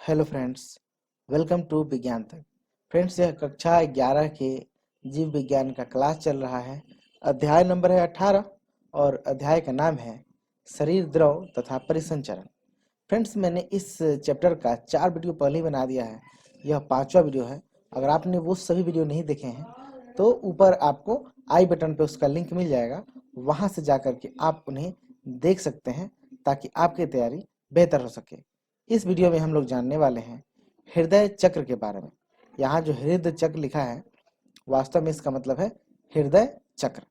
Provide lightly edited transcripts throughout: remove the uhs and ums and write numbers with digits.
Hello friends, welcome to विज्ञान तक। Friends, यह कक्षा 11 के जीव विज्ञान का क्लास चल रहा है। अध्याय नंबर है 18 और अध्याय का नाम है शरीर, द्रव तथा परिसंचरण। फ्रेंड्स, मैंने इस चैप्टर का 4 वीडियो पहले ही बना दिया है। यह 5वां वीडियो है। अगर आपने वो सभी वीडियो नहीं देखे हैं तो ऊपर आपको आई बटन पे उसका लिंक मिल जाएगा, वहां से जाकर के आप उन्हें देख सकते हैं ताकि आपकी तैयारी बेहतर हो सके। इस वीडियो में हम लोग जानने वाले हैं हृदय चक्र के बारे में। यहाँ जो हृदय चक्र लिखा है वास्तव में इसका मतलब है हृदय चक्र।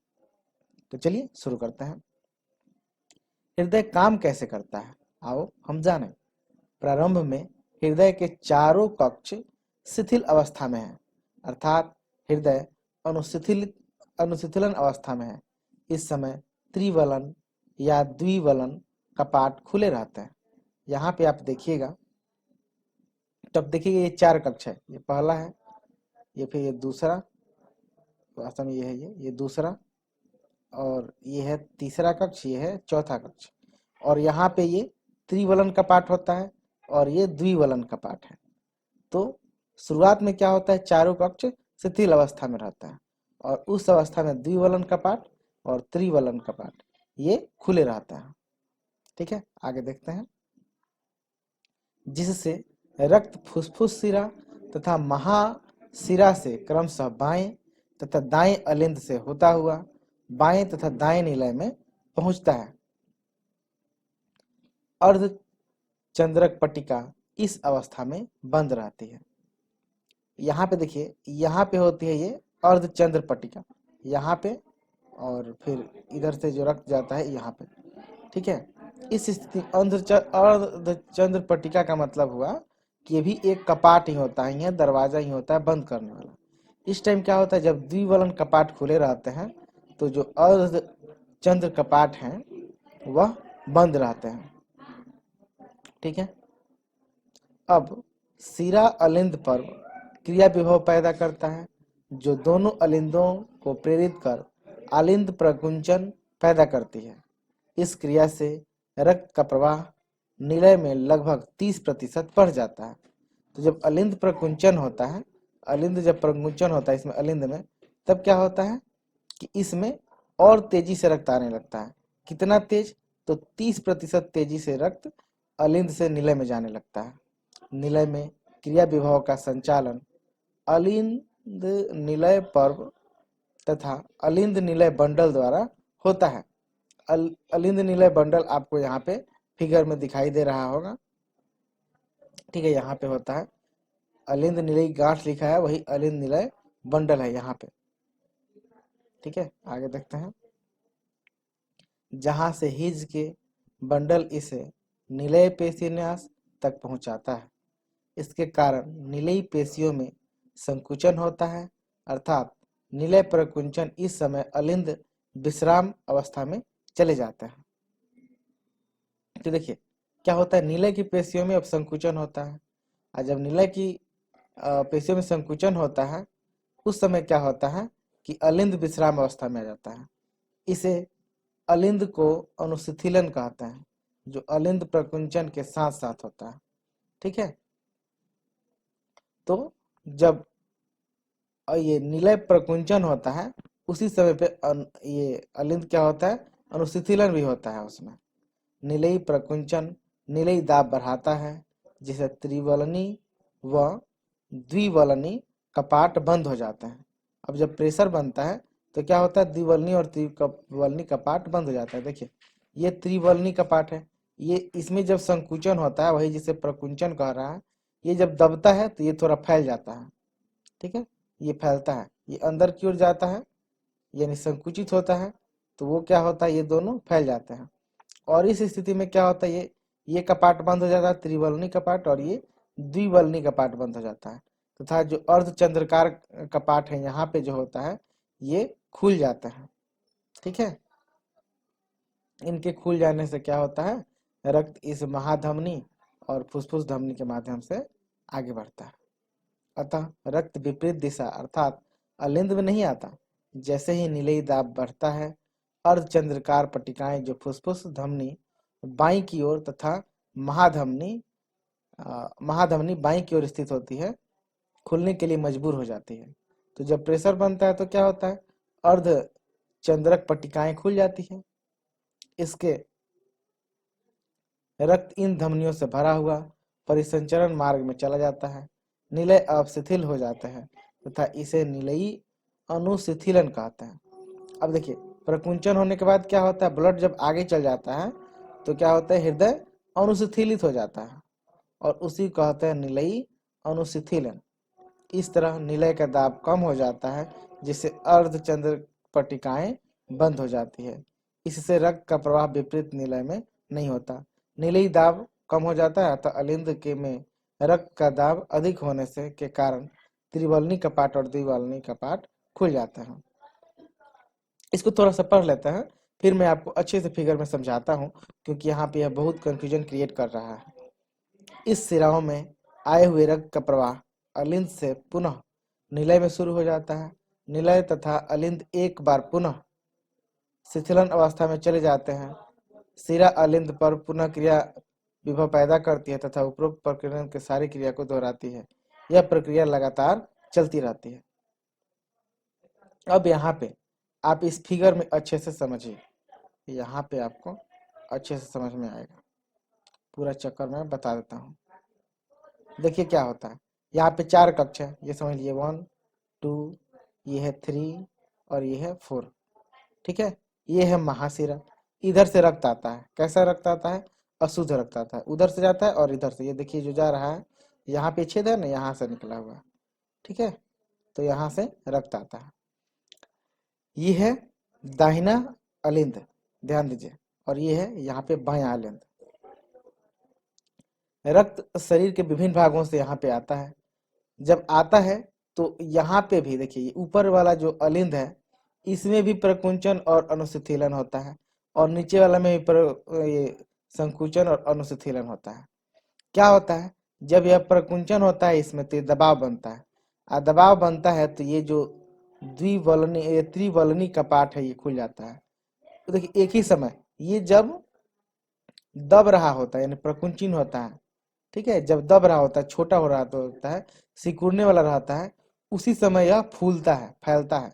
तो चलिए शुरू करते हैं। हृदय काम कैसे करता है, आओ हम जानें। प्रारंभ में हृदय के चारों कक्ष शिथिल अवस्था में है, अर्थात हृदय अनुशिथिलन अवस्था में है। इस समय त्रिवलन या द्विवलन कपाट खुले रहते हैं। यहाँ पे आप देखिएगा, तब देखिएगा ये 4 कक्ष है। ये पहला है, ये फिर ये दूसरा, वास्तव में ये है ये दूसरा, और ये है तीसरा कक्ष, ये है चौथा कक्ष। और यहाँ पे ये त्रिवलन कपाट होता है और ये द्विवलन कपाट है। तो शुरुआत में क्या होता है, चारों कक्ष शिथिल अवस्था में रहता है और उस अवस्था में द्विवलन कपाट और त्रिवलन कपाट ये खुले रहता है। ठीक है, आगे देखते हैं। जिससे रक्त फुफ्फुस शिरा तथा महाशिरा से क्रमशः बाएं तथा दाएं अलिंद से होता हुआ बाएं तथा दाएं निलय में पहुंचता है। अर्धचंद्रक पट्टिका इस अवस्था में बंद रहती है। यहाँ पे देखिए, यहाँ पे होती है ये अर्धचंद्र पट्टिका, यहाँ पे, और फिर इधर से जो रक्त जाता है यहाँ पे। ठीक है, इस स्थिति अर्धचंद्र पट्टिका का मतलब हुआ कि ये भी एक कपाट ही होता है, यह दरवाजा ही होता है बंद करने वाला। इस टाइम क्या होता है, जब द्विवलन कपाट खुले रहते हैं तो जो अर्धचंद्र कपाट हैं वह बंद रहते हैं। ठीक है, अब शिरा अलिंद पर्व क्रिया विभव पैदा करता है जो दोनों अलिंदों को प्रेरित कर अलिंद प्रकुंचन पैदा करती है। इस क्रिया से रक्त का प्रवाह निलय में लगभग 30% बढ़ जाता है। तो जब अलिंद प्रकुंचन होता है, अलिंद जब प्रकुंचन होता है इसमें अलिंद में, तब क्या होता है कि इसमें और तेजी से रक्त आने लगता है। कितना तेज, तो 30% तेजी से रक्त अलिंद से निलय में जाने लगता है। निलय में क्रिया विभव का संचालन अलिंद निलय पर्व तथा अलिंद निलय बंडल द्वारा होता है। अलिंद निलय बंडल आपको यहाँ पे फिगर में दिखाई दे रहा होगा। ठीक है, यहाँ पे होता है अलिंद निलय गांठ लिखा है, वही अलिंद निलय बंडल है यहाँ पे। ठीक है, आगे देखते हैं। जहां से हिज के बंडल इसे निलय पेशीन्यास तक पहुंचाता है। इसके कारण निलयी पेशियों में संकुचन होता है, अर्थात निलय प्रकुंचन इस समय अलिंद विश्राम अवस्था में चले जाते हैं। तो देखिए क्या होता है, निलय की पेशियों में अब संकुचन होता है, और जब निलय की पेशियों में संकुचन होता है उस समय क्या होता है कि अलिंद विश्राम अवस्था में आ जाता है। इसे अलिंद को अनुशिथिलन कहते हैं, जो अलिंद प्रकुंचन के साथ साथ होता है। ठीक है, तो जब ये निलय प्रकुंचन होता है उसी समय पे ये अलिंद क्या होता है, अनुशिथिलन भी होता है। उसमें निलयी प्रकुंचन निलयी दाब बढ़ाता है, जिसे त्रिवलनी व द्विवलनी कपाट बंद हो जाते हैं। अब जब प्रेशर बनता है तो क्या होता है, द्विवलनी और त्रिवलनी कपाट बंद हो जाता है। देखिए ये त्रिवलनी कपाट है, ये इसमें जब संकुचन होता है, वही जिसे प्रकुंचन कह रहा है, ये जब दबता है तो ये थोड़ा फैल जाता है। ठीक है, ये फैलता है, ये अंदर की ओर जाता है, यानी संकुचित होता है, तो वो क्या होता है, ये दोनों फैल जाते हैं। और इस स्थिति में क्या होता है, ये कपाट बंद हो जाता है, त्रिवलनी कपाट, और ये द्विवलनी कपाट बंद हो जाता है तथा जो अर्धचंद्राकार कपाट है यहाँ पे जो होता है ये खुल जाता है। ठीक है, इनके खुल जाने से क्या होता है, रक्त इस महाधमनी और फुफ्फुस धमनी के माध्यम से आगे बढ़ता है। अतः रक्त विपरीत दिशा अर्थात अलिंद में नहीं आता। जैसे ही निलयी दाब बढ़ता है, अर्धचंद्राकार पट्टिकाएं जो फुफ्फुस धमनी बाईं की ओर तथा महाधमनी महाधमनी बाईं की ओर स्थित होती है, खुलने के लिए मजबूर हो जाती है। तो जब प्रेशर बनता है तो क्या होता है, अर्ध चंद्रक पट्टिकाएं खुल जाती है। इसके रक्त इन धमनियों से भरा हुआ परिसंचरण मार्ग में चला जाता है, निलय अब शिथिल हो जाते हैं तथा इसे निलयी अनुशिथिलन कहते हैं। अब देखिए, प्रकुंचन होने के बाद क्या होता है, ब्लड जब आगे चल जाता है तो क्या होता है, हृदय अनुशिथिलित हो जाता है और उसी को कहते हैं निलयी अनुशिथिलन। इस तरह निलय का दाब कम हो जाता है, जिससे अर्धचंद्र पट्टिकाएं बंद हो जाती है। इससे रक्त का प्रवाह विपरीत निलय में नहीं होता। निलयी दाब कम हो जाता है तो अलिंद के में रक्त का दाब अधिक होने से के कारण त्रिवलनी कपाट और द्विवलनी कपाट खुल जाते हैं। इसको थोड़ा सा पढ़ लेते हैं, फिर मैं आपको अच्छे से फिगर में समझाता हूँ, क्योंकि यहाँ पे यह बहुत कंफ्यूजन क्रिएट कर रहा है। इस शिराओं में आए हुए रक्त का प्रवाह अलिंद से पुनः निलय में शुरू हो जाता है। निलय तथा अलिंद एक बार पुनः शिथिलन अवस्था में चले जाते हैं। शिरा अलिंद पर पुनः क्रिया विभव पैदा करती है तथा उपरोक्त प्रक्रिया के सारी क्रिया को दोहराती है। यह प्रक्रिया लगातार चलती रहती है। अब यहाँ पे आप इस फिगर में अच्छे से समझिए, यहाँ पे आपको अच्छे से समझ में आएगा। पूरा चक्कर मैं बता देता हूँ। देखिए क्या होता है, यहाँ पे 4 कक्ष है, ये समझ लिए 1 2, ये है 3 और ये है 4। ठीक है, ये है महाशिरा। इधर से रक्त आता है, कैसा रक्त आता है, अशुद्ध रक्त आता है, उधर से जाता है और इधर से, ये देखिए जो जा रहा है, यहाँ पे छेद है ना, यहाँ से निकला हुआ। ठीक है, तो यहाँ से रक्त आता है। ये है दाहिना अलिंद, ध्यान दीजिए, और ये है यहाँ पे बायां अलिंद। रक्त शरीर के विभिन्न भागों से यहाँ पे आता है। जब आता है तो यहाँ पे भी देखिए, ऊपर वाला जो अलिंद है इसमें भी प्रकुंचन और अनुशिथिलन होता है, और नीचे वाला में भी ये संकुचन और अनुशिथिलन होता है। क्या होता है, जब यह प्रकुंचन होता है इसमें तो दबाव बनता है, और दबाव बनता है तो ये जो द्विवलनी त्रिवलनी कपाट है ये खुल जाता है। तो देखिए, एक ही समय ये जब दब रहा होता है यानी प्रकुंचन होता है, ठीक है, जब दब रहा होता है, छोटा हो रहा तो होता है, सिकुड़ने वाला रहता है, उसी समय यह फूलता है, फैलता है।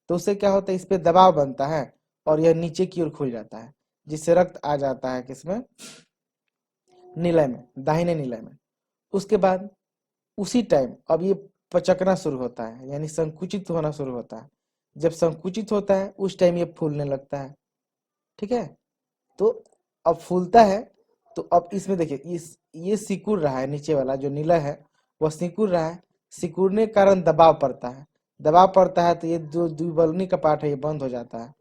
तो उससे क्या होता है, इस पे दबाव बनता है और यह नीचे की ओर खुल जाता है, जिससे रक्त आ जाता है किसमें, निलय में, दाहिने निलय में। उसके बाद उसी टाइम अब ये पचकना शुरू होता है, यानी संकुचित होना शुरू होता है। जब संकुचित होता है उस टाइम ये फूलने लगता है। ठीक है, तो अब फूलता है तो अब इसमें देखिए, इस ये सिकुड़ रहा है, नीचे वाला जो नीला है वह सिकुड़ रहा है, सिकुड़ने के कारण दबाव पड़ता है, दबाव पड़ता है तो ये जो द्विबलनी कपाट है ये बंद हो जाता है,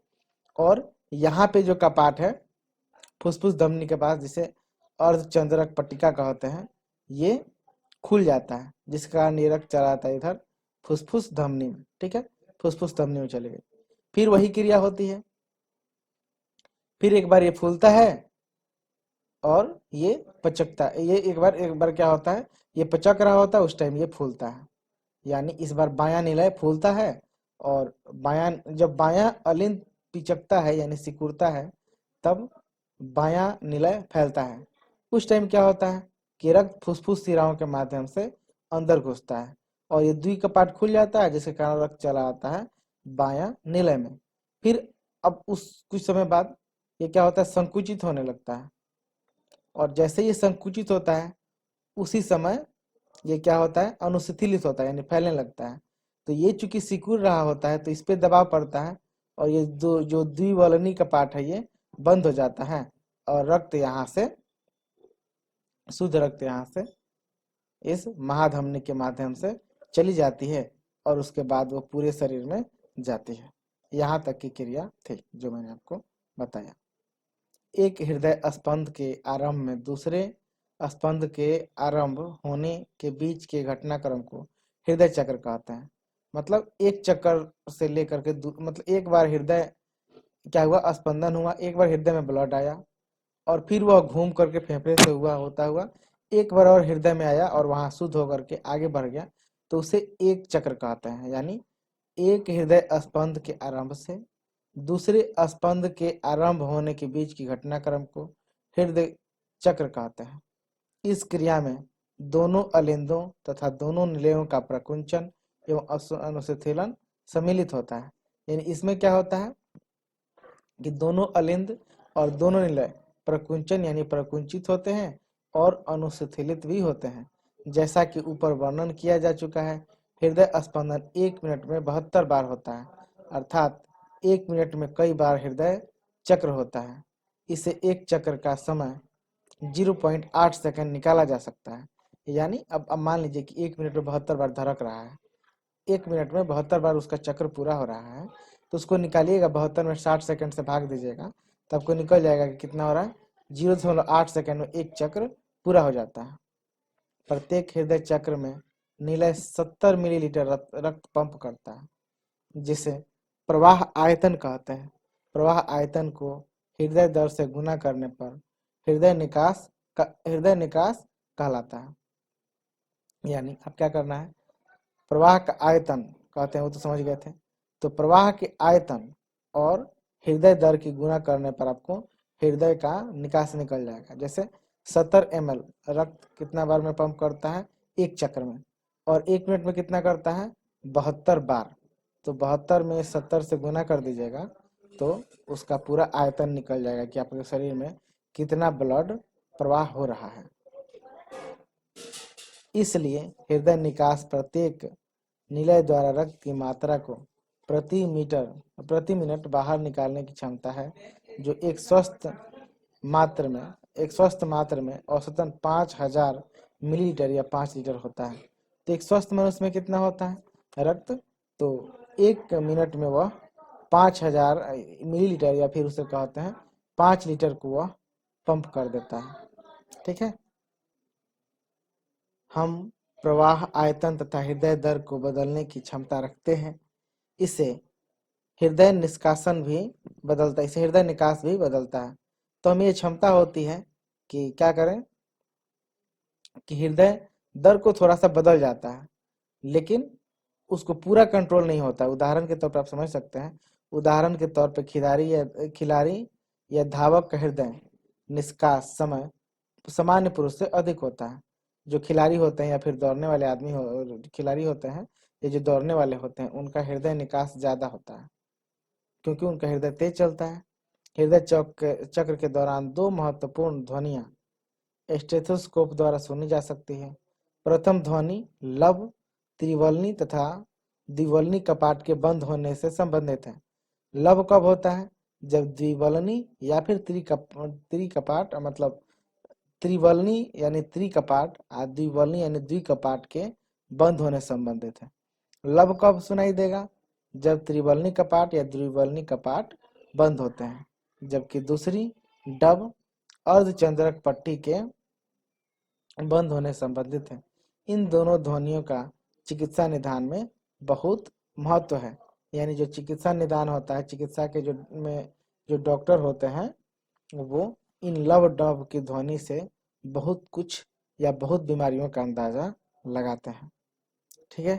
और यहाँ पे जो कपाट है फुसफुस धमनी के पास, जिसे अर्धचंद्रक पट्टिका कहते हैं, ये खुल जाता है, जिस कारण ये रक्त चला जाता है इधर फुसफुस धमनी में। ठीक है, फुसफुस धमनी में चले गए, फिर वही क्रिया होती है, फिर एक बार ये फूलता है और ये पचकता है। ये एक बार क्या होता है, ये पचक रहा होता है, उस टाइम ये फूलता है, यानी इस बार बायां निलय फूलता है, और जब बायां अलिंद पिचकता है यानी सिकुड़ता है, तब बायां निलय फैलता है। उस टाइम क्या होता है कि रक्त फुसफुस शिराओं के माध्यम से अंदर घुसता है और ये द्विकपाट खुल जाता है, जिसके कारण रक्त चला आता है बायां निलय में। फिर अब उस कुछ समय बाद ये क्या होता है, संकुचित होने लगता है, और जैसे ये संकुचित होता है उसी समय ये क्या होता है, अनुशिथिलित होता है, यानी फैलने लगता है। तो ये चूंकि सिकुड़ रहा होता है तो इस पे दबाव पड़ता है, और ये जो द्विवलनी कपाट है ये बंद हो जाता है, और रक्त यहाँ से, शुद्ध रक्त यहाँ से इस महाधमनी के माध्यम से चली जाती है, और उसके बाद वो पूरे शरीर में जाती है। यहाँ तक की क्रिया थी जो मैंने आपको बताया। एक हृदय स्पंद के आरंभ में दूसरे स्पंद के आरंभ होने के बीच के घटनाक्रम को हृदय चक्र कहते हैं। मतलब एक चक्कर से लेकर के मतलब एक बार हृदय क्या हुआ, स्पंदन हुआ, एक बार हृदय में ब्लड आया, और फिर वह घूम करके फेफड़े से हुआ होता हुआ एक बार और हृदय में आया और वहां शुद्ध होकर के आगे बढ़ गया, तो उसे एक चक्र कहते हैं। यानी एक हृदय स्पंद के आरंभ से दूसरे स्पंद के आरंभ होने के बीच की घटनाक्रम को हृदय चक्र कहते हैं। इस क्रिया में दोनों अलिंदों तथा दोनों निलयों का प्रकुंचन एवं अनुशीथलन सम्मिलित होता है। यानी इसमें क्या होता है कि दोनों अलिंद और दोनों निलय प्रकुंचन यानी प्रकुंचित होते हैं और अनुशीथिलित भी होते हैं। जैसा कि ऊपर वर्णन किया जा चुका है, हृदय स्पंदन 1 मिनट में 72 बार होता है, अर्थात 1 मिनट में कई बार हृदय चक्र होता है। इसे एक चक्र का समय 0.8 सेकंड निकाला जा सकता है। यानी अब मान लीजिए कि 1 मिनट में 72 बार धड़क रहा है, 1 मिनट में 72 बार उसका चक्र पूरा हो रहा है, तो उसको निकालिएगा, 72 में 60 सेकंड से भाग दीजिएगा, तो आपको निकल जाएगा कि कितना हो रहा है, 0.8 सेकंड में एक चक्र पूरा हो जाता है। प्रत्येक हृदय चक्र में निलय 70 मिलीलीटर रक्त पंप करता है, जिसे प्रवाह आयतन कहते हैं। प्रवाह आयतन को हृदय दर से गुना करने पर हृदय निकास कहलाता है। यानी अब क्या करना है, प्रवाह का आयतन कहते हैं, वो तो समझ गए थे। तो प्रवाह के आयतन और हृदय दर की गुणा करने पर आपको हृदय का निकास निकल जाएगा। जैसे 70 ml रक्त कितना बार में पंप करता है, एक चक्र में, और 1 मिनट में कितना करता है, 72 बार। तो 72 में 70 से गुना कर दीजिएगा, तो उसका पूरा आयतन निकल जाएगा कि आपके शरीर में कितना ब्लड प्रवाह हो रहा है। इसलिए हृदय निकास प्रत्येक निलय द्वारा रक्त की मात्रा को प्रति मिनट बाहर निकालने की क्षमता है, जो एक स्वस्थ मात्र में औसतन 5000 मिलीलीटर या 5 लीटर होता है। तो एक स्वस्थ मनुष्य में कितना होता है रक्त, तो 1 मिनट में वह 5000 मिलीलीटर या फिर उसे कहते हैं 5 लीटर को वह पंप कर देता है। ठीक है, हम प्रवाह आयतन तथा हृदय दर को बदलने की क्षमता रखते हैं। इसे हृदय निष्कासन भी बदलता है, इसे हृदय निकास भी बदलता है। तो हमें ये क्षमता होती है कि क्या करें कि हृदय दर को थोड़ा सा बदल जाता है, लेकिन उसको पूरा कंट्रोल नहीं होता। उदाहरण के तौर पर आप समझ सकते हैं, उदाहरण के तौर पर खिलाड़ी या धावक का हृदय निष्कास समय सामान्य पुरुष से अधिक होता है। जो खिलाड़ी होते हैं या फिर दौड़ने वाले खिलाड़ी होते हैं, ये जो दौड़ने वाले होते हैं, उनका हृदय निकास ज्यादा होता है, क्योंकि उनका हृदय तेज चलता है। हृदय चक्र के दौरान 2 महत्वपूर्ण ध्वनियां स्टेथोस्कोप द्वारा सुनी जा सकती है। प्रथम ध्वनि लब, त्रिवलनी तथा द्विवलनी कपाट के बंद होने से संबंधित है। लब कब होता है, जब द्विवलनी या फिर त्रिकपाट मतलब त्रिवलनी यानी त्रिकपाट और द्विवलनी यानी द्विकपाट के बंद होने से संबंधित है। लब कब सुनाई देगा, जब त्रिवलनी कपाट या द्विवलनी कपाट बंद होते हैं, जबकि दूसरी डब अर्धचंद्रक पट्टी के बंद होने से संबंधित है। इन दोनों ध्वनियों का चिकित्सा निदान में बहुत महत्व है। यानी जो चिकित्सा निदान होता है, चिकित्सा के जो डॉक्टर होते हैं, वो इन लब डब की ध्वनि से बहुत कुछ या बहुत बीमारियों का अंदाजा लगाते हैं। ठीक है,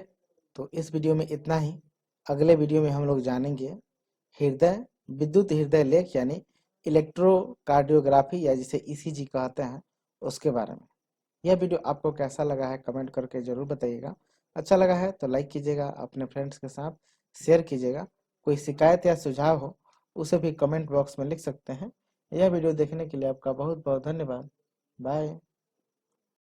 तो इस वीडियो में इतना ही। अगले वीडियो में हम लोग जानेंगे विद्युत हृदय लेख यानी इलेक्ट्रोकार्डियोग्राफी या जिसे ईसीजी कहते हैं, उसके बारे में। यह वीडियो आपको कैसा लगा है कमेंट करके जरूर बताइएगा। अच्छा लगा है तो लाइक कीजिएगा, अपने फ्रेंड्स के साथ शेयर कीजिएगा। कोई शिकायत या सुझाव हो उसे भी कमेंट बॉक्स में लिख सकते हैं। यह वीडियो देखने के लिए आपका बहुत बहुत धन्यवाद। बाय।